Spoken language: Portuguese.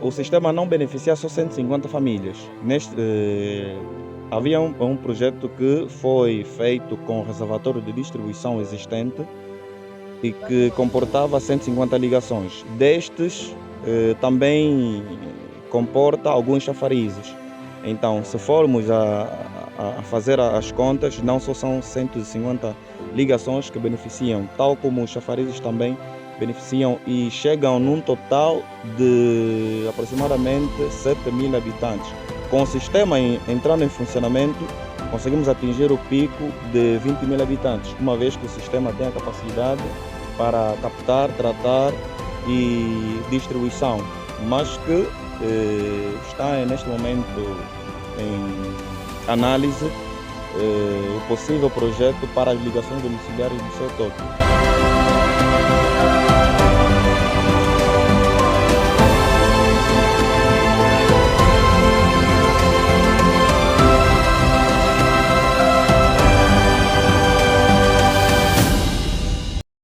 O sistema não beneficia só 150 famílias. Havia um projeto que foi feito com o reservatório de distribuição existente e que comportava 150 ligações. Destes, também comporta alguns chafarizes. Então, se formos a fazer as contas, não só são 150 ligações que beneficiam, tal como os chafarizes também beneficiam e chegam num total de aproximadamente 7.000 habitantes. Com o sistema entrando em funcionamento, conseguimos atingir o pico de 20.000 habitantes, uma vez que o sistema tem a capacidade para captar, tratar e distribuição, mas que está neste momento em análise o possível projeto para as ligações domiciliares do seu todo.